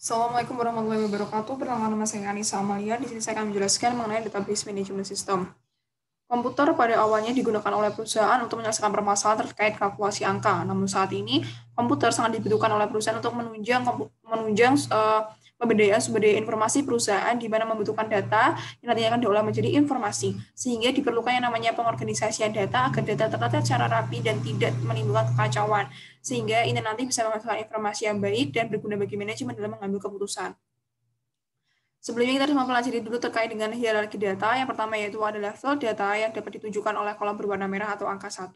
Assalamualaikum warahmatullahi wabarakatuh. Perkenalkan, nama saya Anissa Amalia. Di sini saya akan menjelaskan mengenai database management system. Komputer pada awalnya digunakan oleh perusahaan untuk menyelesaikan permasalahan terkait kalkulasi angka. Namun saat ini, komputer sangat dibutuhkan oleh perusahaan untuk menunjang pemberdayaan sumber daya informasi perusahaan, di mana membutuhkan data yang nantinya akan diolah menjadi informasi. Sehingga diperlukan yang namanya pengorganisasian data agar data tertata secara rapi dan tidak menimbulkan kekacauan. Sehingga ini nanti bisa menghasilkan informasi yang baik dan berguna bagi manajemen dalam mengambil keputusan. Sebelumnya kita harus mempelajari dulu terkait dengan hierarki data. Yang pertama yaitu ada level data yang dapat ditunjukkan oleh kolom berwarna merah atau angka 1.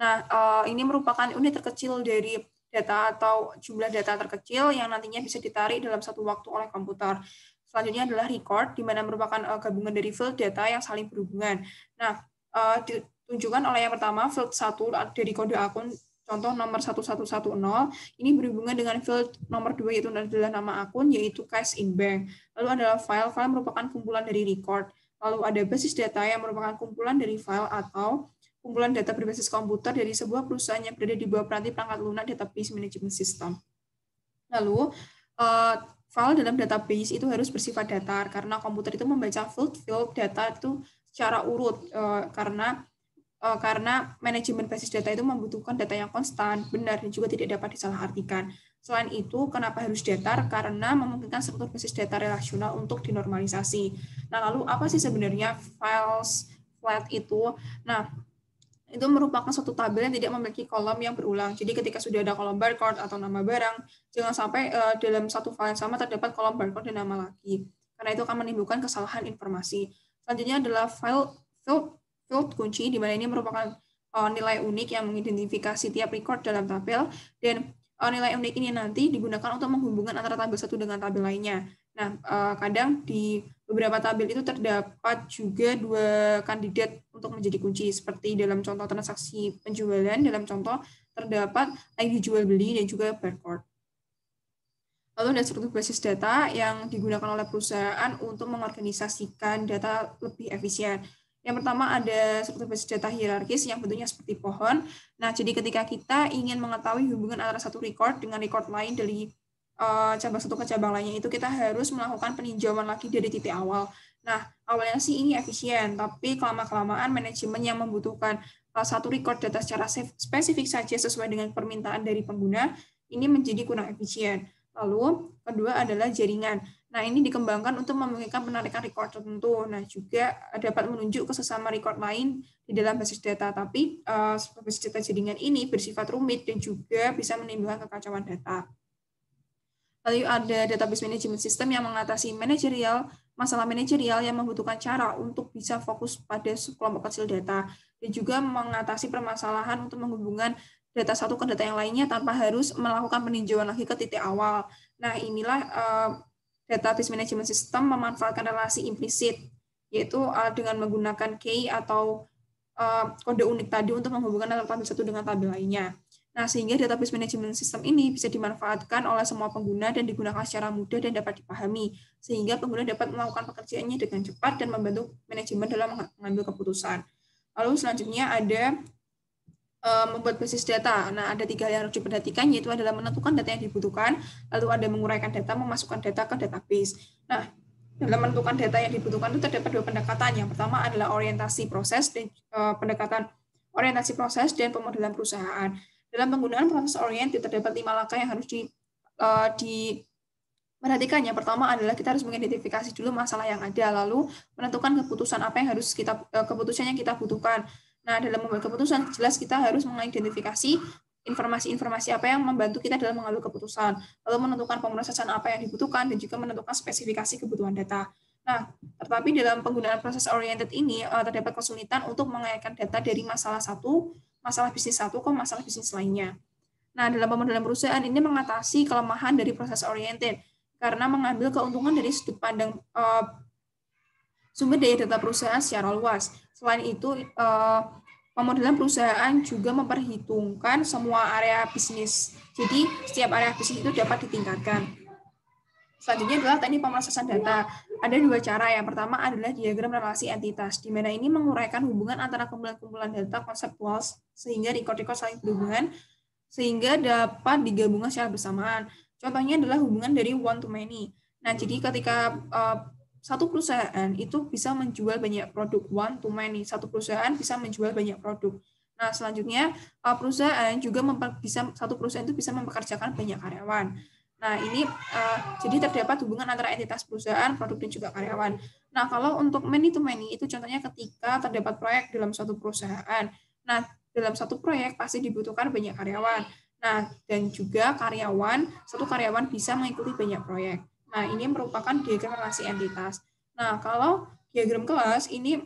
Nah, ini merupakan unit terkecil dari data atau jumlah data terkecil yang nantinya bisa ditarik dalam satu waktu oleh komputer. Selanjutnya adalah record, di mana merupakan gabungan dari field data yang saling berhubungan. Nah, ditunjukkan oleh yang pertama field 1 dari kode akun, contoh nomor 1110, ini berhubungan dengan field nomor 2 yaitu adalah nama akun, yaitu cash in bank. Lalu adalah file merupakan kumpulan dari record. Lalu ada basis data yang merupakan kumpulan dari file atau kumpulan data berbasis komputer dari sebuah perusahaan yang berada di bawah perangkat lunak database management system. Lalu, file dalam database itu harus bersifat datar, karena komputer itu membaca field data itu secara urut, karena manajemen basis data itu membutuhkan data yang konstan, benar, dan juga tidak dapat disalahartikan. Selain itu, kenapa harus datar? Karena memungkinkan struktur basis data relasional untuk dinormalisasi. Nah, lalu apa sih sebenarnya files flat itu? Nah, itu merupakan suatu tabel yang tidak memiliki kolom yang berulang. Jadi ketika sudah ada kolom barcode atau nama barang, jangan sampai dalam satu file yang sama terdapat kolom barcode dan nama lagi. Karena itu akan menimbulkan kesalahan informasi. Selanjutnya adalah field kunci, di mana ini merupakan nilai unik yang mengidentifikasi tiap record dalam tabel, dan nilai unik ini nanti digunakan untuk menghubungkan antara tabel satu dengan tabel lainnya. Nah, kadang di beberapa tabel itu terdapat juga dua kandidat untuk menjadi kunci, seperti dalam contoh transaksi penjualan, dalam contoh terdapat ID jual beli dan juga barcode. Lalu ada struktur basis data yang digunakan oleh perusahaan untuk mengorganisasikan data lebih efisien. Yang pertama ada struktur basis data hierarkis yang bentuknya seperti pohon. Nah, jadi ketika kita ingin mengetahui hubungan antara satu record dengan record lain dari cabang satu ke cabang lainnya, itu kita harus melakukan peninjauan lagi dari titik awal. Nah, awalnya sih ini efisien, tapi kelamaan manajemen yang membutuhkan satu record data secara spesifik saja sesuai dengan permintaan dari pengguna, ini menjadi kurang efisien. Lalu, kedua adalah jaringan. Nah, ini dikembangkan untuk memungkinkan penarikan record tertentu. Nah, juga dapat menunjuk ke sesama record lain di dalam basis data, tapi basis data jaringan ini bersifat rumit dan juga bisa menimbulkan kekacauan data. Lalu ada database management system yang mengatasi masalah manajerial yang membutuhkan cara untuk bisa fokus pada kelompok kecil data, dan juga mengatasi permasalahan untuk menghubungkan data satu ke data yang lainnya tanpa harus melakukan peninjauan lagi ke titik awal. Nah, inilah database management system memanfaatkan relasi implisit, yaitu dengan menggunakan key atau kode unik tadi untuk menghubungkan antara tabel satu dengan tabel lainnya. Nah, sehingga database management system ini bisa dimanfaatkan oleh semua pengguna dan digunakan secara mudah dan dapat dipahami, sehingga pengguna dapat melakukan pekerjaannya dengan cepat dan membantu manajemen dalam mengambil keputusan. Lalu selanjutnya ada membuat basis data. Nah, ada 3 hal yang harus diperhatikan, yaitu adalah menentukan data yang dibutuhkan, lalu ada menguraikan data, memasukkan data ke database. Nah, dalam menentukan data yang dibutuhkan itu terdapat 2 pendekatan. Yang pertama adalah orientasi proses dan pendekatan orientasi proses dan pemodelan perusahaan. Dalam penggunaan proses oriented terdapat 5 langkah yang harus diperhatikan. Yang pertama adalah kita harus mengidentifikasi dulu masalah yang ada, lalu menentukan keputusan apa yang harus keputusan yang kita butuhkan. Nah, dalam membuat keputusan, jelas kita harus mengidentifikasi informasi-informasi apa yang membantu kita dalam mengambil keputusan, lalu menentukan pemrosesan apa yang dibutuhkan, dan juga menentukan spesifikasi kebutuhan data. Nah, tetapi dalam penggunaan proses oriented ini terdapat kesulitan untuk mengaitkan data dari masalah bisnis satu ke masalah bisnis lainnya. Nah, dalam pemodelan perusahaan ini mengatasi kelemahan dari proses oriented karena mengambil keuntungan dari sudut pandang sumber daya data perusahaan secara luas. Selain itu, pemodelan perusahaan juga memperhitungkan semua area bisnis. Jadi, setiap area bisnis itu dapat ditingkatkan. Selanjutnya adalah teknik pemrosesan data. Ada 2 cara. Yang pertama adalah diagram relasi entitas, di mana ini menguraikan hubungan antara kumpulan-kumpulan data konseptual sehingga record-record saling berhubungan, sehingga dapat digabungkan secara bersamaan. Contohnya adalah hubungan dari one to many. Nah, jadi ketika satu perusahaan itu bisa menjual banyak produk, one to many, satu perusahaan bisa menjual banyak produk. Nah, selanjutnya satu perusahaan itu bisa mempekerjakan banyak karyawan. Nah, ini jadi terdapat hubungan antara entitas perusahaan, produk, dan juga karyawan. Nah, kalau untuk many to many itu contohnya ketika terdapat proyek dalam suatu perusahaan. Nah, dalam satu proyek pasti dibutuhkan banyak karyawan. Nah, dan juga satu karyawan bisa mengikuti banyak proyek. Nah, ini merupakan diagram relasi entitas. Nah, kalau diagram kelas ini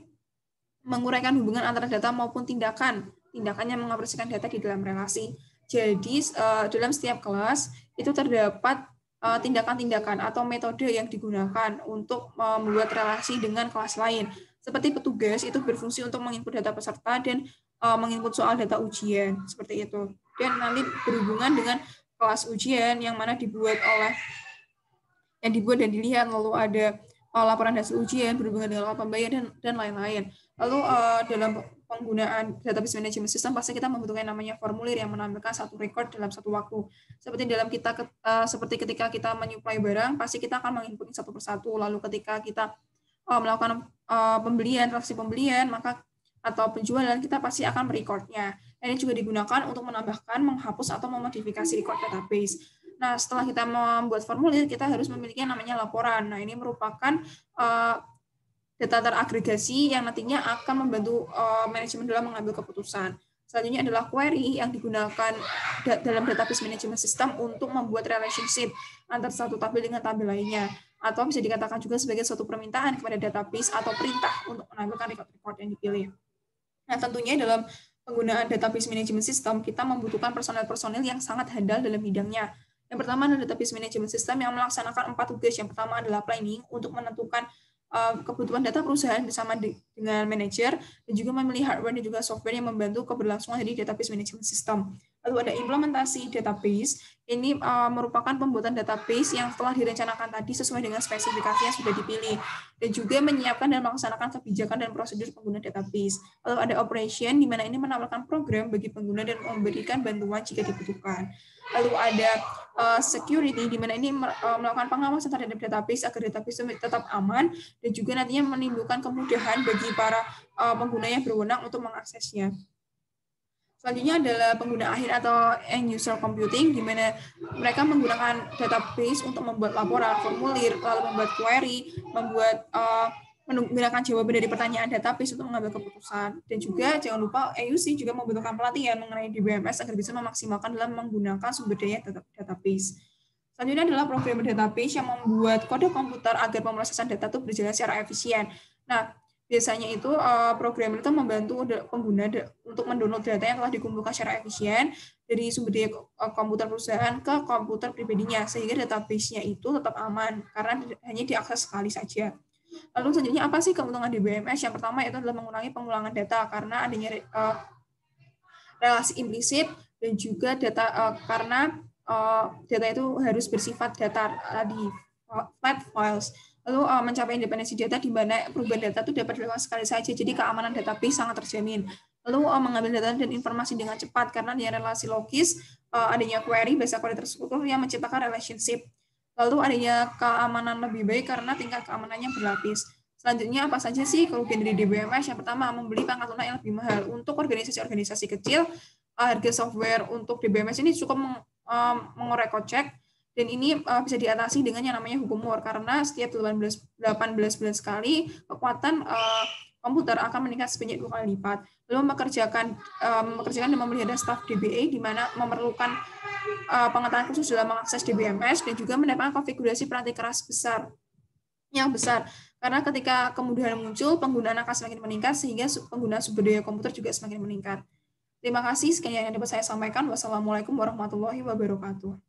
menguraikan hubungan antara data maupun tindakan yang mengoperasikan data di dalam relasi. Jadi, dalam setiap kelas itu terdapat tindakan-tindakan atau metode yang digunakan untuk membuat relasi dengan kelas lain. Seperti petugas itu berfungsi untuk menginput data peserta dan menginput soal data ujian, seperti itu. Dan nanti berhubungan dengan kelas ujian yang mana dibuat dan dilihat, lalu ada laporan hasil ujian berhubungan dengan pembayaran dan lain-lain. Lalu dalam penggunaan database management system pasti kita membutuhkan namanya formulir yang menampilkan satu record dalam satu waktu. Seperti ketika kita menyuplai barang, pasti kita akan menginput satu persatu. Lalu ketika kita melakukan transaksi pembelian, atau penjualan, kita pasti akan merecordnya. Ini juga digunakan untuk menambahkan, menghapus, atau memodifikasi record database. Nah, setelah kita membuat formulir, kita harus memiliki yang namanya laporan. Nah, ini merupakan data teragregasi yang nantinya akan membantu manajemen dalam mengambil keputusan. Selanjutnya adalah query yang digunakan dalam database management system untuk membuat relationship antara satu tabel dengan tabel lainnya. Atau bisa dikatakan juga sebagai suatu permintaan kepada database atau perintah untuk menampilkan record-record yang dipilih. Nah, tentunya dalam penggunaan database management system, kita membutuhkan personel-personel yang sangat handal dalam bidangnya. Yang pertama adalah database management system yang melaksanakan 4 tugas. Yang pertama adalah planning untuk menentukan kebutuhan data perusahaan bersama dengan manajer, dan juga memilih hardware dan juga software yang membantu keberlangsungan dari database management system. Lalu ada implementasi database. Ini merupakan pembuatan database yang telah direncanakan tadi sesuai dengan spesifikasi yang sudah dipilih, dan juga menyiapkan dan melaksanakan kebijakan dan prosedur pengguna database. Lalu ada operation, di mana ini menawarkan program bagi pengguna dan memberikan bantuan jika dibutuhkan. Lalu ada security, di mana ini melakukan pengawasan terhadap database agar database tetap aman, dan juga nantinya menimbulkan kemudahan bagi para pengguna yang berwenang untuk mengaksesnya. Selanjutnya adalah pengguna akhir atau end user computing, di mana mereka menggunakan database untuk membuat laporan, formulir, lalu membuat query, menggunakan jawaban dari pertanyaan database untuk mengambil keputusan. Dan juga jangan lupa EUC juga membutuhkan pelatihan mengenai DBMS agar bisa memaksimalkan dalam menggunakan sumber daya database. Selanjutnya adalah programmer database yang membuat kode komputer agar pemrosesan data itu berjalan secara efisien. Nah, biasanya itu programmer itu membantu pengguna untuk mendownload data yang telah dikumpulkan secara efisien dari sumber daya komputer perusahaan ke komputer pribadinya, sehingga database-nya itu tetap aman karena hanya diakses sekali saja. Lalu selanjutnya apa sih keuntungan DBMS? Yang pertama itu adalah mengurangi pengulangan data karena adanya relasi implisit, dan juga data karena data itu harus bersifat data di flat files. Lalu mencapai independensi data di mana perubahan data itu dapat dilakukan sekali saja, jadi keamanan database sangat terjamin. Lalu mengambil data dan informasi dengan cepat karena adanya relasi logis, adanya query, bahasa query terstruktur yang menciptakan relationship. Lalu adanya keamanan lebih baik karena tingkat keamanannya berlapis. Selanjutnya apa saja sih kerugian dari DBMS? Yang pertama, membeli pangkat lunak yang lebih mahal. Untuk organisasi-organisasi kecil, harga software untuk DBMS ini cukup mengorek kocek, dan ini bisa diatasi dengan yang namanya hukum Moore, karena setiap 18 bulan sekali kekuatan komputer akan meningkat sebanyak 2 kali lipat. Lalu mempekerjakan dan memelihara staf DBA, di mana memerlukan pengetahuan khusus dalam mengakses DBMS, dan juga mendapatkan konfigurasi perangkat keras yang besar. Karena ketika kemudahan muncul, penggunaan akan semakin meningkat, sehingga penggunaan sumber daya komputer juga semakin meningkat. Terima kasih, sekian yang dapat saya sampaikan. Wassalamualaikum warahmatullahi wabarakatuh.